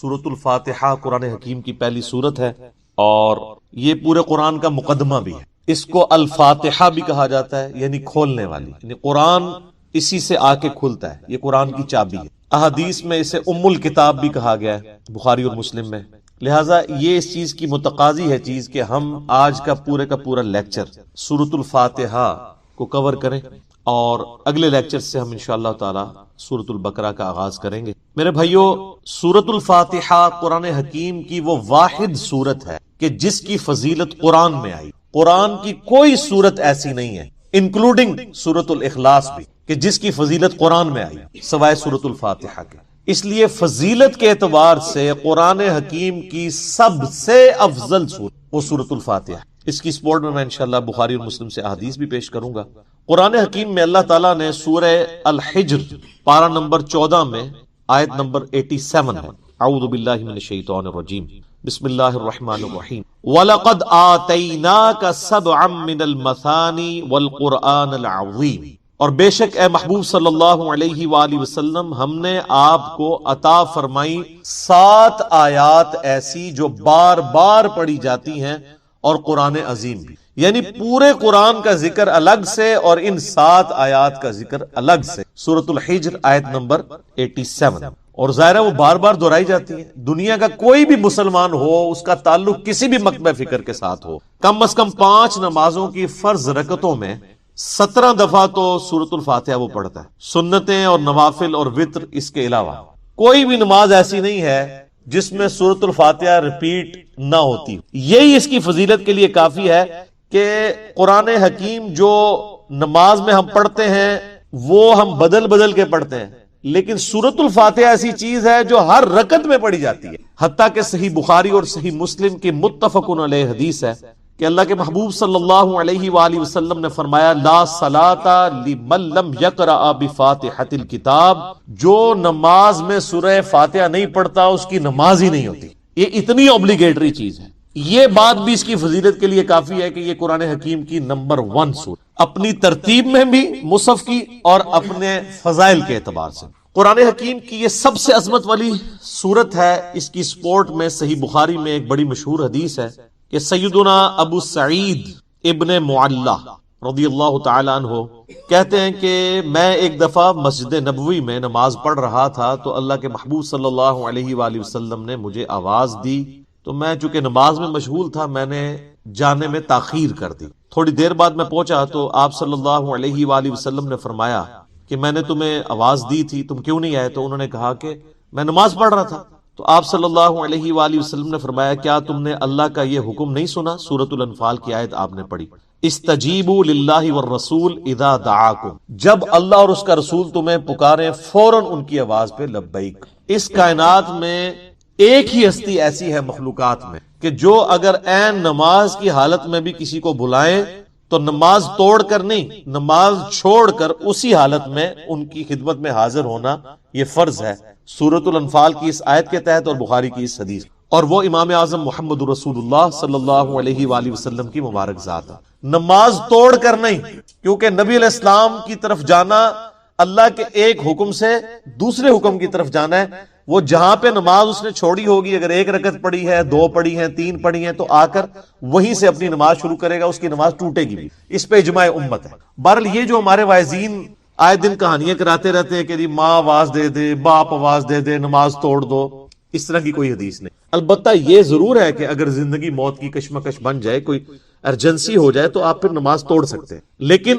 سورۃ الفاتحہ قرآن حکیم کی پہلی سورت ہے اور یہ پورے قرآن کا مقدمہ بھی ہے۔ اس کو الفاتحہ بھی کہا جاتا ہے، یعنی کھولنے والی، یعنی قرآن اسی سے آ کے کھلتا ہے، یہ قرآن کی چابی ہے۔ احادیث میں اسے ام الکتاب بھی کہا گیا ہے، بخاری اور مسلم میں۔ لہٰذا یہ اس چیز کی متقاضی ہے چیز کہ ہم آج کا پورا لیکچر سورۃ الفاتحہ کو کور کریں، اور اگلے لیکچر سے ہم انشاءاللہ تعالی سورۃ البقرہ کا آغاز کریں گے۔ میرے بھائیو، سورۃ الفاتحہ قرآن حکیم کی وہ واحد سورت ہے کہ جس کی فضیلت قرآن میں آئی۔ قرآن کی کوئی سورت ایسی نہیں ہے، انکلوڈنگ سورۃ الاخلاص بھی، کہ جس کی فضیلت قرآن میں آئی سوائے سورۃ الفاتحہ کے۔ اس لیے فضیلت کے اعتبار سے قرآن حکیم کی سب سے افضل سورت وہ سورۃ الفاتحہ۔ اس کی سپورٹ میں انشاءاللہ بخاری اور مسلم سے احادیث بھی پیش کروں گا۔ قرآن حکیم میں اللہ تعالیٰ نے سورہ الحجر پارہ نمبر 14 میں آیت نمبر 87 ہے، اعوذ باللہ من الشیطان الرجیم، بسم اللہ الرحمن الرحیم، وَلَقَدْ آتَيْنَاكَ سَبْعًا مِّنَ الْمَثَانِي وَالْقُرْآنَ الْعَظِيمِ، اور بے شک اے محبوب صلی اللہ علیہ وآلہ وسلم ہم نے آپ کو عطا فرمائی 7 آیات ایسی جو بار بار پڑھی جاتی ہیں، اور قرآن عظیم بھی، یعنی پورے قرآن کا ذکر الگ سے اور ان 7 آیات کا ذکر الگ سے۔ سورۃ الحجر آیت نمبر 87، اور ظاہر ہے وہ بار بار دہرائی جاتی ہے۔ دنیا کا کوئی بھی مسلمان ہو، اس کا تعلق کسی بھی مکتبہ فکر کے ساتھ ہو، کم از کم 5 نمازوں کی فرض رکعتوں میں 17 دفعہ تو سورۃ الفاتحہ وہ پڑھتا ہے، سنتیں اور نوافل اور وتر اس کے علاوہ۔ کوئی بھی نماز ایسی نہیں ہے جس میں سورۃ الفاتحہ ریپیٹ نہ ہوتی۔ یہی اس کی فضیلت کے لیے کافی ہے کہ قرآن حکیم جو نماز میں ہم پڑھتے ہیں وہ ہم بدل بدل کے پڑھتے ہیں، لیکن سورۃ الفاتحہ ایسی چیز ہے جو ہر رکعت میں پڑھی جاتی ہے۔ حتیٰ کہ صحیح بخاری اور صحیح مسلم کی متفق علیہ حدیث ہے کہ اللہ کے محبوب صلی اللہ علیہ وآلہ وسلم نے فرمایا، لا صلاۃ لمن لم یقرأ بفاتحۃ الکتاب، جو نماز میں سورہ فاتحہ نہیں پڑھتا اس کی نماز ہی نہیں ہوتی۔ یہ اتنی اوبلیگیٹری چیز ہے۔ یہ بات بھی اس کی فضیلت کے لیے کافی ہے کہ یہ قرآن حکیم کی نمبر 1 سورت، اپنی ترتیب میں بھی مصحف کی اور اپنے فضائل کے اعتبار سے۔ قرآن حکیم کی یہ سب سے عظمت والی سورت ہے۔ اس کی سپورٹ میں صحیح بخاری میں ایک بڑی مشہور حدیث ہے کہ سیدنا ابو سعید ابن معلہ رضی اللہ تعالیٰ عنہ کہتے ہیں کہ میں ایک دفعہ مسجد نبوی میں نماز پڑھ رہا تھا تو اللہ کے محبوب صلی اللہ علیہ وآلہ وسلم نے مجھے آواز دی، تو میں چونکہ نماز میں مشغول تھا میں نے جانے میں تاخیر کر دی۔ تھوڑی دیر بعد میں پہنچا تو آپ صلی اللہ علیہ وآلہ وسلم نے فرمایا کہ میں نے تمہیں آواز دی تھی، تم کیوں نہیں آئے؟ تو انہوں نے کہا کہ میں نماز پڑھ رہا تھا۔ تو آپ صلی اللہ علیہ وآلہ وسلم نے فرمایا، کیا تم نے اللہ کا یہ حکم نہیں سنا؟ سورۃ الانفال کی آیت آپ نے پڑھی، استجیبوا للہ والرسول اذا دعاکم، جب اللہ اور اس کا رسول تمہیں پکاریں فوراً ان کی آواز پہ لبیک۔ اس کائنات میں ایک ہی ہستی ایسی ہے مخلوقات میں کہ جو اگر عین نماز کی حالت میں بھی کسی کو بلائیں تو نماز توڑ کر نہیں، نماز چھوڑ کر اسی حالت میں ان کی خدمت میں حاضر ہونا یہ فرض ہے، سورۃ الانفال کی اس آیت کے تحت اور بخاری کی اس حدیث، اور وہ امام اعظم محمد رسول اللہ صلی اللہ علیہ وآلہ وسلم کی مبارک ذات ہے۔ نماز توڑ کر نہیں، کیونکہ نبی علیہ السلام کی طرف جانا اللہ کے ایک حکم سے دوسرے حکم کی طرف جانا ہے۔ وہ جہاں پہ نماز اس نے چھوڑی ہوگی، اگر 1 رکعت پڑھی ہے، 2 پڑھی ہیں، 3 پڑھی ہیں، تو آ کر وہیں سے اپنی نماز شروع کرے گا، اس کی نماز ٹوٹے گی بھی۔ اس پہ اجماع امت ہے۔ بہرحال یہ جو ہمارے واعظین آئے دن کہانیاں کراتے رہتے ہیں کہ جی ماں آواز دے دے، باپ آواز دے دے، نماز توڑ دو، اس طرح کی کوئی حدیث نہیں۔ البتہ یہ ضرور ہے کہ اگر زندگی موت کی کشمکش بن جائے، کوئی ایمرجنسی ہو جائے، تو آپ پھر نماز توڑ سکتے ہیں، لیکن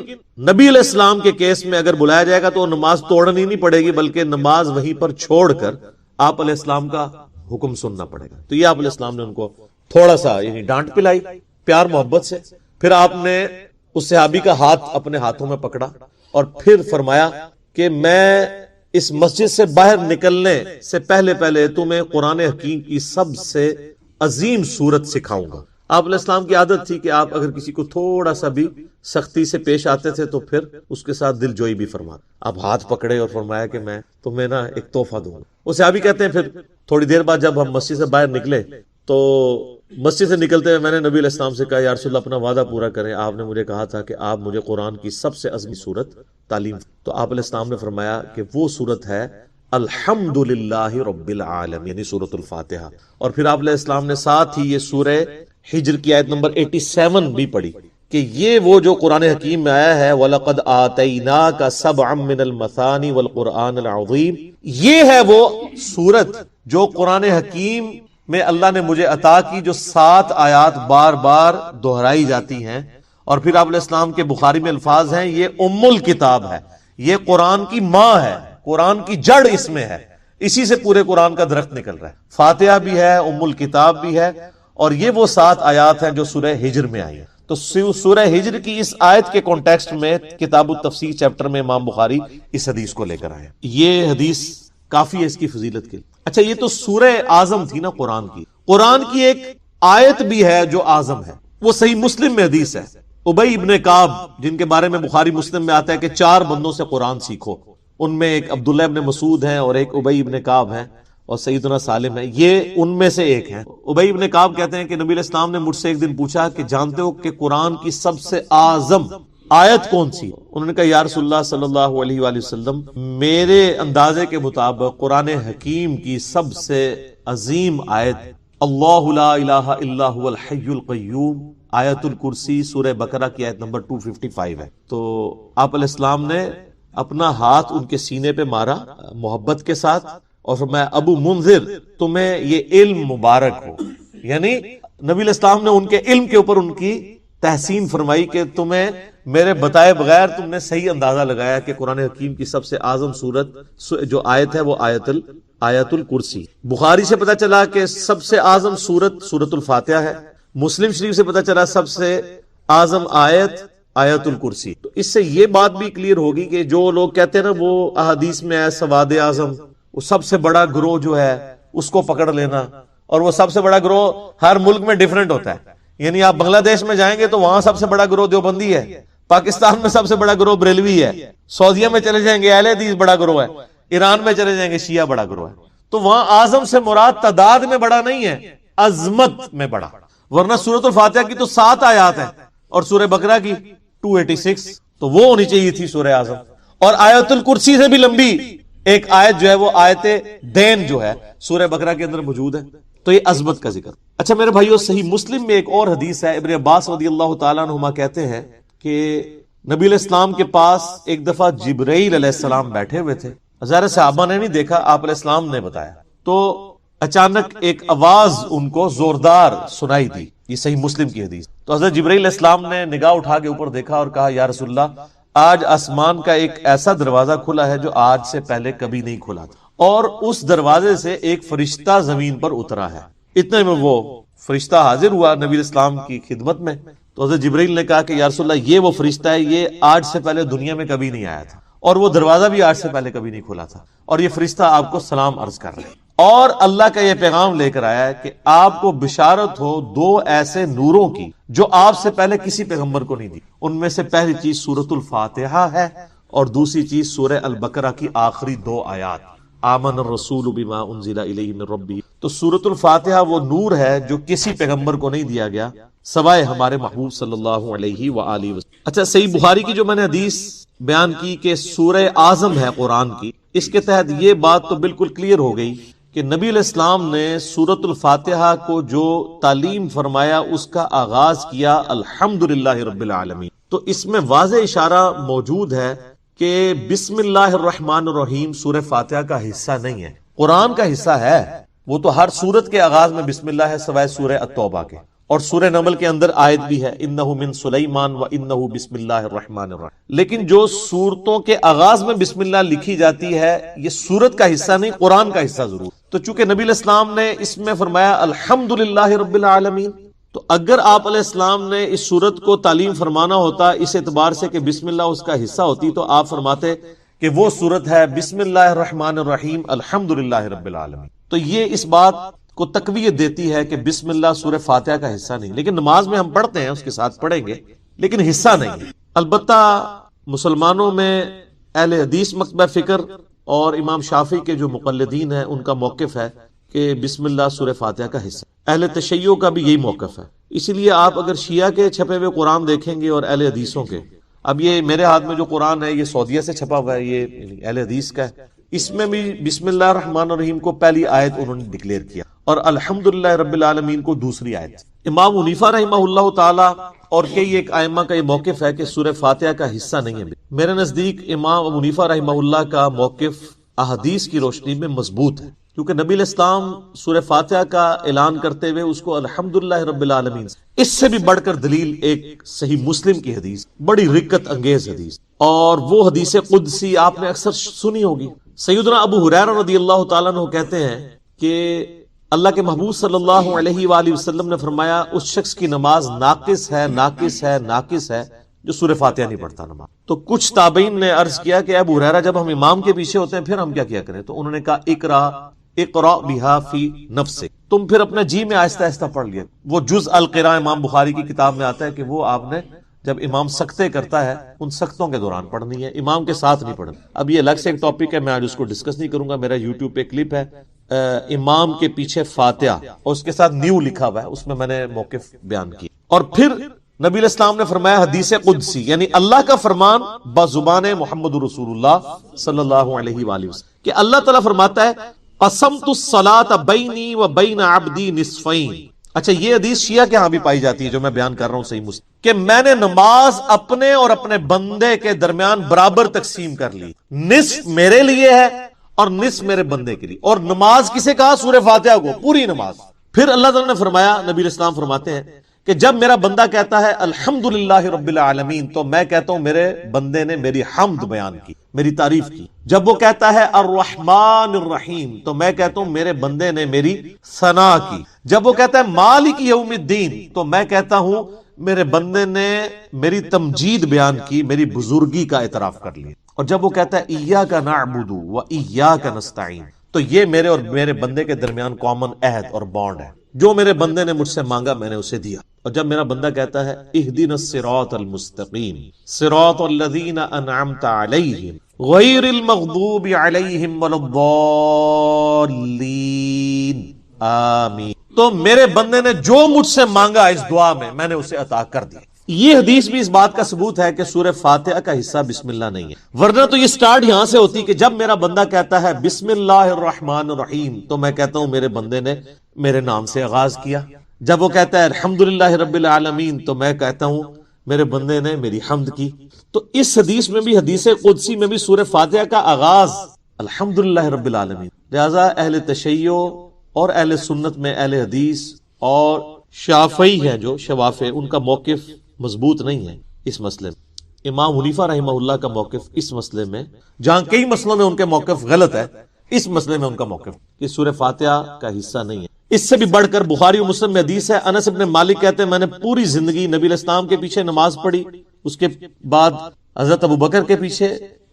نبی علیہ السلام کے کیس میں اگر بلایا جائے گا تو نماز توڑنی نہیں پڑے گی، بلکہ نماز وہیں پر چھوڑ کر آپ علیہ السلام کا حکم سننا پڑے گا۔ تو یہ آپ علیہ السلام نے ان کو تھوڑا سا یعنی ڈانٹ پلائی پیار محبت سے، پھر آپ نے اس صحابی کا ہاتھ اپنے ہاتھوں میں پکڑا اور پھر فرمایا کہ میں اس مسجد سے باہر نکلنے سے پہلے تمہیں قرآن حکیم کی سب سے عظیم سورت سکھاؤں گا۔ آپ علیہ السلام کی عادت تھی کہ آپ اگر کسی کو تھوڑا سا بھی سختی سے پیش آتے تھے تو پھر اس کے ساتھ دل جوئی بھی فرماتے۔ آپ ہاتھ پکڑے اور فرمایا کہ میں تمہیں نا ایک تحفہ دوں گا۔ وہ صحابی کہتے ہیں پھر تھوڑی دیر بعد جب ہم مسجد سے باہر نکلے تو مسجد سے نکلتے ہوئے میں نے نبی علیہ السلام سے کہا، یا رسول اللہ اپنا وعدہ پورا کریں، آپ نے مجھے کہا تھا کہ آپ مجھے قرآن کی سب سے عظیم سورت تعلیم۔ تو آپ علیہ السلام نے فرمایا کہ وہ سورت ہے الحمدللہ رب العالمین، یعنی سورۃ الفاتحہ۔ اور پھر آپ علیہ السلام نے ساتھ ہی یہ سورہ ہجر کی آیت نمبر 87 بھی پڑھی کہ یہ وہ جو قرآن حکیم میں آیا ہے وَلَقَدْ آتَيْنَاكَ سَبْعًا مِّنَ الْمَثَانِي وَالْقُرْآنِ الْعَظِيمِ، یہ ہے وہ سورت جو قرآن حکیم میں اللہ نے مجھے عطا کی، جو 7 آیات بار بار دہرائی جاتی ہیں۔ اور پھر آپ علیہ السلام کے بخاری میں الفاظ ہیں یہ ام الکتاب ہے، یہ قرآن کی ماں ہے، قرآن کی جڑ اس میں ہے، اسی سے پورے قرآن کا درخت نکل رہا ہے۔ فاتحہ بھی ہے، ام الکتاب بھی ہے، اور یہ وہ 7 آیات ہیں جو سورہ ہجر میں آئی ہیں۔ تو سورہ ہجر کی اس آیت کے کانٹیکسٹ میں کتاب التفسیر چیپٹر میں امام بخاری اس حدیث کو لے کر آئے۔ یہ حدیث کافی ہے اس کی فضیلت کے لیے۔ اچھا، یہ تو سورہ اعظم تھی نا قرآن کی، قرآن کی ایک آیت بھی ہے جو اعظم ہے، وہ صحیح مسلم میں حدیث ہے۔ ابی ابن کعب، جن کے بارے میں بخاری مسلم میں آتا ہے کہ 4 بندوں سے قرآن سیکھو، ان میں ایک عبداللہ ابن مسعود ہیں اور ایک ابی ابن کعب ہیں اور سیدنا سالم ہے، یہ ان میں سے ایک ہیں۔ ابی ابن کعب کہتے ہیں کہ نبی علیہ السلام نے مجھ سے ایک دن پوچھا کہ جانتے ہو کہ قرآن کی سب سے اعظم آیت کون سی؟ انہوں نے کہا یا رسول اللہ صلی اللہ علیہ وآلہ وسلم، میرے اندازے کے مطابق قرآن حکیم کی سب سے عظیم آیت اللہ لا الہ الا هو الحی القیوم، آیت الکرسی، سورہ بقرہ کی آیت نمبر 255 ہے۔ تو آپ علیہ السلام نے اپنا ہاتھ ان کے سینے پہ مارا محبت کے ساتھ اور فرمایا ابو منذر، تمہیں یہ علم مبارک ہو، یعنی نبی علیہ السلام نے ان کے علم کے اوپر ان کی تحسین فرمائی کہ تمہیں میرے بتائے بغیر تم نے صحیح اندازہ لگایا کہ قرآن حکیم کی سب سے اعظم سورت جو آیت ہے وہ آیت الکرسی۔ بخاری سے پتہ چلا کہ سب سے اعظم سورت سورۃ الفاتحہ ہے، مسلم شریف سے پتہ چلا سب سے اعظم آیت آیت الکرسی۔ تو اس سے یہ بات بھی کلیئر ہوگی کہ جو لوگ کہتے ہیں نا وہ احادیث میں ہے سواد اعظم، وہ سب سے بڑا گروہ جو ہے اس کو پکڑ لینا، اور وہ سب سے بڑا گروہ ہر ملک میں ڈیفرنٹ ہوتا ہے، یعنی آپ بنگلہ دیش میں جائیں گے تو وہاں سب سے بڑا گروہ دیوبندی ہے، پاکستان میں سب سے بڑا گروہ بریلوی ہے، سعودیہ میں چلے جائیں گے اہل حدیث بڑا گروہ ہے، ایران میں چلے جائیں گے شیعہ بڑا گروہ ہے۔ تو وہاں اعظم سے مراد تعداد میں بڑا نہیں ہے، عظمت میں بڑا، ورنہ سورۃ الفاتحہ کی تو 7 آیات ہیں اور سورہ بقرہ کی 286، تو وہ ہونی چاہیے تھی سورہ اعظم۔ اور آیت الکرسی سے بھی لمبی ایک آیت جو ہے وہ آیت دین جو ہے سورہ بقرہ کے اندر موجود ہے، تو یہ عظمت کا ذکر۔ اچھا میرے بھائیو، صحیح مسلم میں ایک اور حدیث ہے، ابن عباس رضی اللہ تعالیٰ عنہما کہتے ہیں کہ نبی علیہ السلام کے پاس ایک دفعہ جبرائیل علیہ السلام بیٹھے ہوئے تھے، ظاہر صحابہ نے نہیں دیکھا، آپ علیہ السلام نے بتایا، تو اچانک ایک آواز ان کو زوردار سنائی دی، یہ صحیح مسلم کی حدیث۔ تو حضرت جبرائیل علیہ السلام نے نگاہ اٹھا کے اوپر دیکھا اور کہا یا رسول اللہ، آج آسمان کا ایک ایسا دروازہ کھلا ہے جو آج سے پہلے کبھی نہیں کھلا تھا، اور اس دروازے سے ایک فرشتہ زمین پر اترا ہے۔ اتنے میں وہ فرشتہ حاضر ہوا نبی علیہ السلام کی خدمت میں، تو حضرت جبرائیل نے کہا کہ یا رسول اللہ، یہ وہ فرشتہ ہے، یہ آج سے پہلے دنیا میں کبھی نہیں آیا تھا، اور وہ دروازہ بھی آج سے پہلے کبھی نہیں کھلا تھا، اور یہ فرشتہ آپ کو سلام عرض کر رہا ہے، اور اللہ کا یہ پیغام لے کر آیا ہے کہ آپ کو بشارت ہو 2 ایسے نوروں کی جو آپ سے پہلے کسی پیغمبر کو نہیں دی۔ ان میں سے پہلی چیز سورۃ الفاتحہ ہے، اور دوسری چیز سورہ البقرہ کی آخری 2 آیات، آمن الرسول بما انزل الیہ من ربہ۔ تو سورۃ الفاتحہ وہ نور ہے جو کسی پیغمبر کو نہیں دیا گیا سوائے ہمارے محبوب صلی اللہ علیہ وآلہ وسلم۔ اچھا، صحیح بخاری کی جو میں نے حدیث بیان کی کہ سورہ اعظم ہے قرآن کی، اس کے تحت یہ بات تو بالکل کلیئر ہو گئی کہ نبی علیہ السلام نے سورۃ الفاتحہ کو جو تعلیم فرمایا اس کا آغاز کیا الحمدللہ رب العالمین۔ تو اس میں واضح اشارہ موجود ہے کہ بسم اللہ الرحمن الرحیم سورہ فاتحہ کا حصہ نہیں ہے، قرآن کا حصہ ہے۔ وہ تو ہر سورت کے آغاز میں بسم اللہ ہے سوائے سورہ التوبہ کے، اور سورہ نمل کے اندر آیت بھی ہے انہ من سلیمان و انہ بسم اللہ الرحمن الرحیم۔ لیکن جو سورتوں کے آغاز میں بسم اللہ لکھی جاتی ہے یہ سورت کا حصہ نہیں، قرآن کا حصہ ضرور۔ تو چونکہ نبی علیہ السلام نے اس میں فرمایا الحمدللہ رب العالمین، تو اگر آپ علیہ السلام نے اس سورت کو تعلیم فرمانا ہوتا اس اعتبار سے کہ بسم اللہ اس کا حصہ ہوتی، تو آپ فرماتے کہ وہ سورت ہے بسم اللہ الرحمن الرحیم الحمدللہ رب العالمین۔ تو یہ اس بات کو تقویت دیتی ہے کہ بسم اللہ سورہ فاتحہ کا حصہ نہیں، لیکن نماز میں ہم پڑھتے ہیں، اس کے ساتھ پڑھیں گے، لیکن حصہ نہیں۔ البتہ مسلمانوں میں اہل حدیث مکتبہ فکر اور امام شافعی کے جو مقلدین ہیں ان کا موقف ہے کہ بسم اللہ سورہ فاتحہ کا حصہ، اہل تشیع کا بھی یہی موقف ہے۔ اسی لیے آپ اگر شیعہ کے چھپے ہوئے قرآن دیکھیں گے اور اہل حدیثوں کے، اب یہ میرے ہاتھ میں جو قرآن ہے یہ سعودیہ سے چھپا ہوا ہے، یہ اہل حدیث کا ہے، اس میں بھی بسم اللہ الرحمن الرحیم کو پہلی آیت انہوں نے ڈکلیئر کیا اور الحمدللہ رب العالمین کو دوسری آیت. امام حنیفہ رحمہ اللہ تعالی اور کئی ایک ائمہ کا یہ موقف ہے کہ سورہ فاتحہ کا حصہ نہیں ہے. میرے نزدیک امام ابو حنیفہ رحمہ اللہ کا موقف احادیث کی روشنی میں مضبوط ہے، کیونکہ نبی علیہ السلام سورہ فاتحہ کا اعلان کرتے ہوئے اس کو الحمدللہ رب العالمین، اس سے بھی بڑھ کر دلیل ایک صحیح مسلم کی حدیث، بڑی رقت انگیز حدیث، اور وہ حدیث قدسی آپ نے اکثر سنی ہوگی. سیدنا ابو ہریرہ رضی اللہ تعالیٰ عنہ کہتے ہیں کہ اللہ کے محبوب صلی اللہ علیہ وآلہ وسلم نے فرمایا اس شخص کی نماز ناقص ہے ناقص ہے ناقص ہے جو سورہ فاتحہ نہیں پڑھتا نماز. تو کچھ تابعین نے عرض کیا کہ ابو ہریرہ جب ہم امام کے پیچھے ہوتے ہیں پھر ہم کیا کریں؟ تو انہوں نے کہا اقرا بہا فی نفسک، تم پھر اپنے جی میں آہستہ آہستہ پڑھ لیا. وہ جز القراء امام بخاری کی کتاب میں آتا ہے کہ وہ آپ نے جب امام سکتے کرتا ہے ان سختوں کے دوران پڑھنی ہے، امام کے ساتھ نہیں پڑھنی. اب یہ الگ سے ایک ٹاپک ہے، میں آج اس کو ڈسکس نہیں کروں گا. میرا یوٹیوب پہ کلپ ہے امام کے پیچھے فاتحہ اور اس کے ساتھ نیو لکھا ہوا ہے، اس میں نے موقف بیان کیا. اور پھر نبی علیہ السلام نے فرمایا حدیث قدسی یعنی اللہ کا فرمان بزبان محمد رسول اللہ صلی اللہ علیہ وآلہ وسلم کہ اللہ تعالیٰ فرماتا ہے قسمت الصلاۃ بینی و بین عبدی نصفین. اچھا یہ حدیث شیعہ کے ہاں بھی پائی جاتی ہے جو میں بیان کر رہا ہوں صحیح مسلم، کہ میں نے نماز اپنے اور اپنے بندے کے درمیان برابر تقسیم کر لی، نصف میرے لیے ہے اور نصف میرے بندے کے لیے. اور نماز کسے کہا؟ سورہ فاتحہ کو، پوری نماز. پھر اللہ تعالیٰ نے فرمایا، نبی علیہ السلام فرماتے ہیں کہ جب میرا بندہ کہتا ہے الحمدللہ رب العالمین تو میں کہتا ہوں میرے بندے نے میری حمد بیان کی، میری تعریف کی. جب وہ کہتا ہے الرحمن الرحیم تو میں کہتا ہوں میرے بندے نے میری ثنا کی. جب وہ کہتا ہے مالک یوم الدین تو میں کہتا ہوں میرے بندے نے میری تمجید بیان کی، میری بزرگی کا اعتراف کر لیا. اور جب وہ کہتا ہے ایاک نعبد و ایاک نستعین تو یہ میرے اور میرے بندے کے درمیان کامن عہد اور بانڈ ہے، جو میرے بندے نے مجھ سے مانگا میں نے اسے دیا. اور جب میرا بندہ کہتا ہے اہدنا الصراط المستقیم صراط الذین انعمت علیہم غیر المغضوب علیہم ولا الضالین آمین، تو میرے بندے نے جو مجھ سے مانگا اس دعا میں نے اسے عطا کر دیا. یہ حدیث بھی اس بات کا ثبوت ہے کہ سورہ فاتحہ کا حصہ بسم اللہ نہیں ہے، ورنہ تو یہ سٹارٹ یہاں سے ہوتی کہ جب میرا بندہ کہتا ہے بسم اللہ الرحمن الرحیم تو میں کہتا ہوں میرے بندے نے میرے نام سے آغاز کیا. جب وہ کہتا ہے الحمدللہ رب العالمین تو میں کہتا ہوں میرے بندے نے میری حمد کی. تو اس حدیث میں بھی، حدیث قدسی میں بھی سورہ فاتحہ کا آغاز الحمدللہ رب العالمین. لہذا اہل تشیع اور اہل سنت میں اہل حدیث اور شافعی ہیں جو شوافع، ان کا موقف مضبوط نہیں ہے اس مسئلے میں. امام حنیفہ رحمہ اللہ کا موقف اس مسئلے میں، جہاں کئی مسئلوں میں ان کے موقف غلط ہے، اس مسئلے میں ان کا موقف کہ سورہ فاتحہ کا حصہ نہیں ہے. اس سے بھی بڑھ کر بخاری و مسلم میں حدیث ہے، انس بن مالک کہتے ہیں میں نے پوری زندگی نبی علیہ السلام کے پیچھے نماز پڑھی، اس کے بعد حضرت ابو بکر کے پیچھے،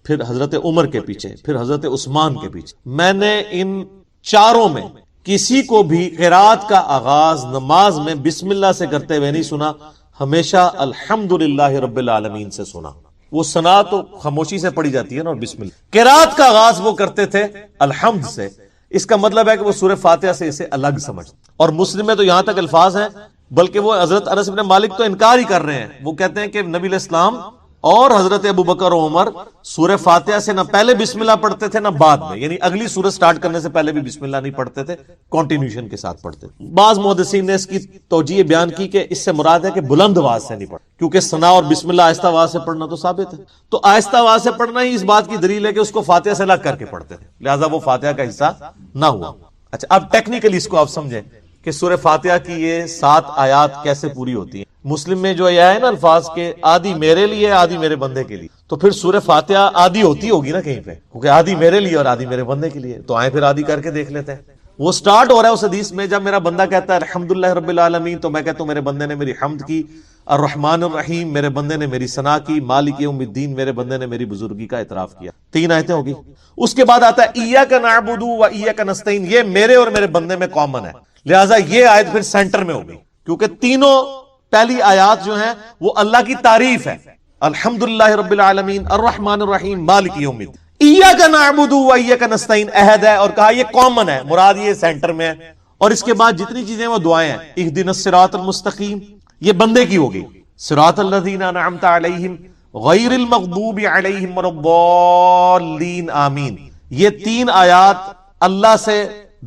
پھر حضرت عمر کے پیچھے، پھر حضرت عثمان کے پیچھے. میں نے ان چاروں میں کسی کو بھی قرات کا آغاز نماز میں بسم اللہ سے کرتے ہوئے نہیں سنا، ہمیشہ الحمدللہ رب العالمین سے سنا. وہ ثنا تو خاموشی سے پڑھی جاتی ہے نا، اور بسم اللہ. قرات کا آغاز وہ کرتے تھے الحمد سے. اس کا مطلب ہے کہ وہ سورہ فاتحہ سے اسے الگ سمجھ. اور مسلم میں تو یہاں تک الفاظ ہیں، بلکہ وہ حضرت انس بن مالک تو انکار ہی کر رہے ہیں. وہ کہتے ہیں کہ نبی علیہ السلام اور حضرت ابو بکر و عمر سورہ فاتحہ سے نہ پہلے بسم اللہ پڑھتے تھے نہ بعد میں، یعنی اگلی سورہ سٹارٹ کرنے سے پہلے بھی بسم اللہ نہیں پڑھتے تھے، کنٹینیوشن کے ساتھ پڑھتے تھے. بعض محدثین نے اس کی توجیہ بیان کی کہ اس سے مراد ہے کہ بلند آواز سے نہیں پڑھتے، کیونکہ ثنا اور بسم اللہ آہستہ آواز سے پڑھنا تو ثابت ہے. تو آہستہ آواز سے پڑھنا ہی اس بات کی دلیل ہے کہ اس کو فاتحہ سے الگ کر کے پڑھتے تھے، لہٰذا وہ فاتحہ کا حصہ نہ ہوا. اچھا اب ٹیکنیکلی اس کو آپ سمجھیں کہ سورہ فاتحہ کی یہ 7 آیات کیسے پوری ہوتی ہیں. مسلم میں جو یہ ہے نا الفاظ کے آدھی میرے لیے آدھی میرے بندے کے لیے، تو پھر سورہ فاتحہ آدھی ہوتی ہوگی نا کہیں پہ، کیونکہ آدھی میرے لیے اور آدھی میرے بندے کے لیے. تو آئیں پھر آدھی کر کے دیکھ لیتے ہیں. وہ سٹارٹ ہو رہا ہے اس حدیث میں جب میرا بندہ کہتا ہے الحمدللہ رب العالمین تو میں کہتا ہوں میرے بندے نے میری حمد کی. الرحمن الرحیم میرے بندے نے میری ثنا کی. مالک یوم الدین میرے بندے نے میری بزرگی کا اعتراف کیا. 3 آیتیں ہوگی. اس کے بعد آتا ہے ایاک نعبد و ایاک نستعین، یہ میرے اور میرے بندے میں کامن ہے، لہٰذا یہ آیت پھر سینٹر میں ہوگی، کیونکہ تینوں پہلی آیات جو ہیں وہ اللہ کی تعریف ہے. الحمدللہ رب العالمین الرحمن الرحیم مالک یوم الدین. ایاک نعبد و ایاک نستعین عہد ہے اور کہا یہ کامن ہے، مراد یہ سینٹر میں ہے. اور اس کے بعد جتنی چیزیں وہ دعائیں ہیں، اہدنا الصراط المستقیم یہ بندے کی ہوگی، صراط الذین انعمت علیہم غیر المغضوب علیہم ولا الضالین آمین یہ 3 آیات اللہ سے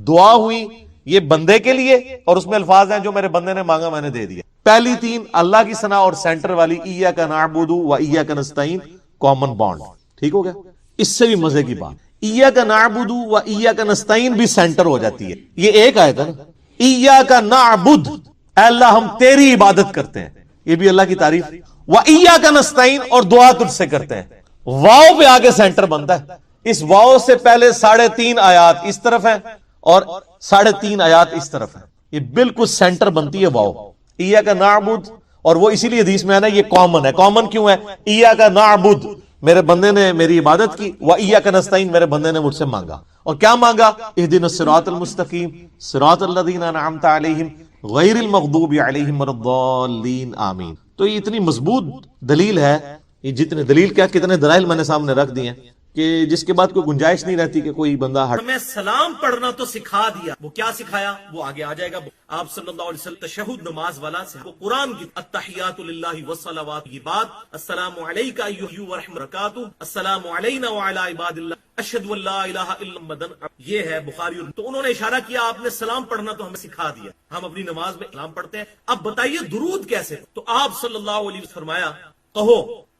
دعا ہوئی یہ بندے کے لیے، اور اس میں الفاظ ہیں جو میرے بندے نے مانگا میں نے دے دیا۔ پہلی 3 اللہ کی ثنا اور سینٹر والی ایاک نعبد و ایاک نستعین کامن بانڈ، ٹھیک ہو گیا۔ اس سے بھی مزے کی بات، ایاک نعبد و ایاک نستعین بھی سینٹر ہو جاتی ہے۔ یہ ایک آیت ہے نا، ایاک نعبد، اے اللہ ہم تیری عبادت کرتے ہیں، یہ بھی اللہ کی تعریف، و ایاک نستعین اور دعا تجھ سے کرتے ہیں۔ واو پہ آگے سینٹر بنتا ہے، اس واو سے پہلے 3.5 آیات اس طرف ہیں اور 3.5 آیات اس طرف ہیں، یہ بالکل سینٹر بنتی ہے واو، ایاک نعبد، اور وہ اسی لیے حدیث میں ہے نا یہ کامن ہے۔ کامن کیوں ہے؟ ایاک نعبد میرے بندے نے میری عبادت کی، و ایاک نستعین میرے بندے نے مجھ سے مانگا، اور کیا مانگا؟ اہدنا الصراط المستقیم صراط الذین انعمت علیہم غیر المغضوب علیہم ولا الضالین آمین۔ تو یہ اتنی مضبوط دلیل ہے، یہ جتنے دلیل کیا کتنے دلائل میں نے سامنے رکھ دیے ہیں کہ جس کے بعد کوئی گنجائش نہیں رہتی کہ کوئی بندہ ہمیں سلام پڑھنا تو سکھا دیا، وہ کیا سکھایا وہ آگے آ جائے گا۔ آپ صلی اللہ علیہ وسلم تشہد نماز والا سے وہ قرآن کی التحیات للہ والصلوات کی بات، السلام علیکہ ایھا ورحمۃ برکاتہ، السلام علینا وعلی عباد اللہ اشہد ان لا الہ الا اللہ، یہ ہے بخاری۔ تو انہوں نے اشارہ کیا آپ نے سلام پڑھنا تو ہمیں سکھا دیا، ہم اپنی نماز میں سلام پڑھتے ہیں۔ اب بتائیے درود کیسے؟ تو آپ صلی اللہ علیہ وسلم فرمایا کہو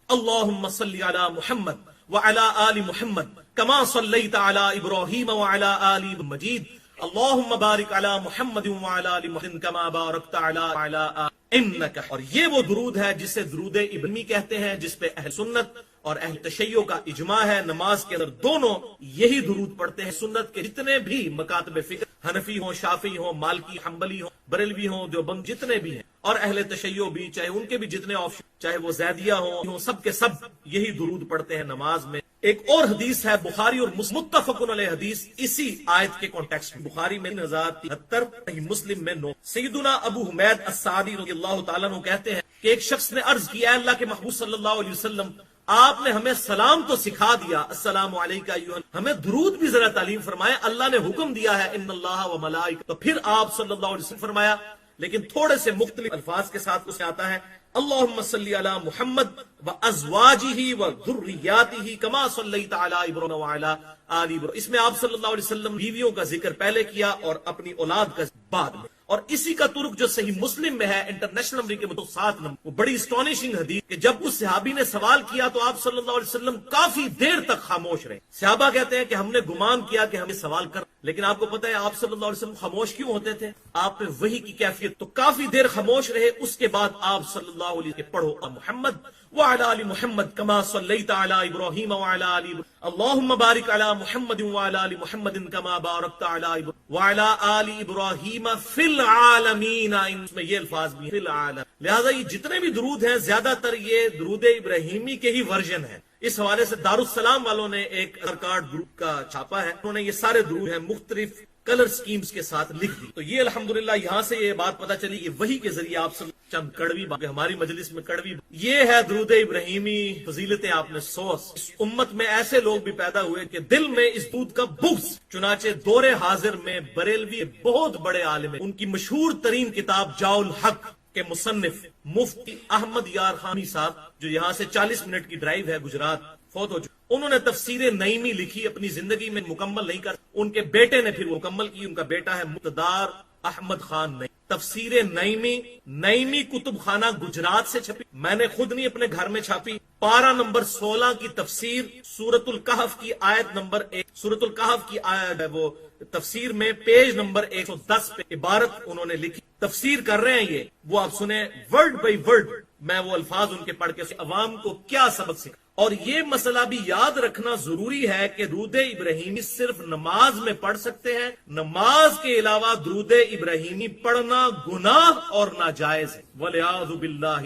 اللہم صلی علی محمد وعلى آل محمد كما صليت على إبراهيم وعلى آل مجيد اللهم بارك على محمد وعلى آل محمد كما باركت على إنك، اور یہ وہ درود ہے جسے درود ابراہیمی کہتے ہیں، جس پہ اہل سنت اور اہل تشیع کا اجماع ہے۔ نماز کے اندر دونوں یہی درود پڑھتے ہیں۔ سنت کے جتنے بھی مکاتب فکر، حنفی ہوں، شافعی ہوں، مالکی، حنبلی ہوں، بریلوی ہوں، دیوبند، جتنے بھی ہیں، اور اہل تشیع بھی، چاہے ان کے بھی جتنے آپشن، چاہے وہ زیدیہ ہوں، سب کے سب یہی درود پڑھتے ہیں نماز میں۔ ایک اور حدیث ہے بخاری اور متفق علیہ حدیث اسی آیت کے کانٹیکسٹ میں، بخاری میں 3073، مسلم میں 9۔ سیدنا ابو حمید السعدی رضی اللہ تعالیٰ عنہ کہتے ہیں کہ ایک شخص نے عرض کیا، اللہ کے محبوب صلی اللہ علیہ وسلم آپ نے ہمیں سلام تو سکھا دیا، السلام علیکہ ایھا، ہمیں درود بھی ذرا تعلیم فرمایا، اللہ نے حکم دیا ہے ان اللہ و ملائکہ۔ تو پھر آپ صلی اللہ علیہ وسلم فرمایا، لیکن تھوڑے سے مختلف الفاظ کے ساتھ اس میں آتا ہے اللہم صلی علی محمد وازواجہ وذریاتہ کما صلیت علی ابراہیم وعلی آل ابراہیم۔ اس میں آپ صلی اللہ علیہ وسلم بیویوں کا ذکر پہلے کیا اور اپنی اولاد کا بعد میں، اور اسی کا ترک جو صحیح مسلم میں ہے انٹرنیشنل نمبر کے 7 نمبر، وہ بڑی اسٹانشنگ حدیث کہ جب اس صحابی نے سوال کیا تو آپ صلی اللہ علیہ وسلم کافی دیر تک خاموش رہے۔ صحابہ کہتے ہیں کہ ہم نے گمان کیا کہ ہمیں سوال کر، لیکن آپ کو پتہ ہے آپ صلی اللہ علیہ وسلم خاموش کیوں ہوتے تھے؟ آپ پہ وحی کی کیفیت، تو کافی دیر خاموش رہے۔ اس کے بعد آپ صلی اللہ علیہ وسلم پڑھو محمد وعلی آل محمد کما صلیت علی ابراہیم وعلی آل ابراہیم اللہم بارک علی محمد وعلی آل محمد کما بارکت علی ابراہیم وعلی آل ابراہیم فی العالمین، اس میں یہ الفاظ بھی فی العالم۔ لہذا یہ جتنے بھی درود ہیں زیادہ تر یہ درود ابراہیمی کے ہی ورژن ہیں۔ اس حوالے سے دارالسلام والوں نے ایک کارڈ درود کا چھاپا ہے، انہوں نے یہ سارے درود ہیں مختلف کلر سکیمز کے ساتھ لکھ دی۔ تو یہ الحمدللہ یہاں سے یہ بات پتہ چلی کہ وحی کے ذریعے آپ سے چند کڑوی باتیں، ہماری مجلس میں کڑوی، یہ ہے درود ابراہیمی فضیلتیں آپ نے 100۔ اس امت میں ایسے لوگ بھی پیدا ہوئے کہ دل میں اس درود کا بغض، چنانچہ دور حاضر میں بریلوی بہت بڑے عالم ہیں، ان کی مشہور ترین کتاب جاء الحق کے مصنف مفتی احمد یار خانی صاحب، جو یہاں سے 40 منٹ کی ڈرائیو ہے، گجرات، فوت ہو چکے، انہوں نے تفسیر نعیمی لکھی، اپنی زندگی میں مکمل نہیں کر، ان کے بیٹے نے پھر مکمل کی، ان کا بیٹا ہے مقتدار احمد خان نعیمی۔ تفسیر نعیمی کتب خانہ گجرات سے چھپی، میں نے خود نہیں اپنے گھر میں چھاپی۔ پارہ نمبر 16 کی تفسیر سورۃ الکہف کی آیت نمبر 1، سورۃ الکہف کی آیت وہ تفسیر میں پیج نمبر 110 پہ عبارت انہوں نے لکھی، تفسیر کر رہے ہیں یہ، وہ آپ سنیں ورڈ بائی ورڈ، میں وہ الفاظ ان کے پڑھ کے عوام کو کیا سبق سکھا۔ اور یہ مسئلہ بھی یاد رکھنا ضروری ہے کہ درود ابراہیمی صرف نماز میں پڑھ سکتے ہیں، نماز کے علاوہ درود ابراہیمی پڑھنا گناہ اور ناجائز ہے، والعیاذ باللہ۔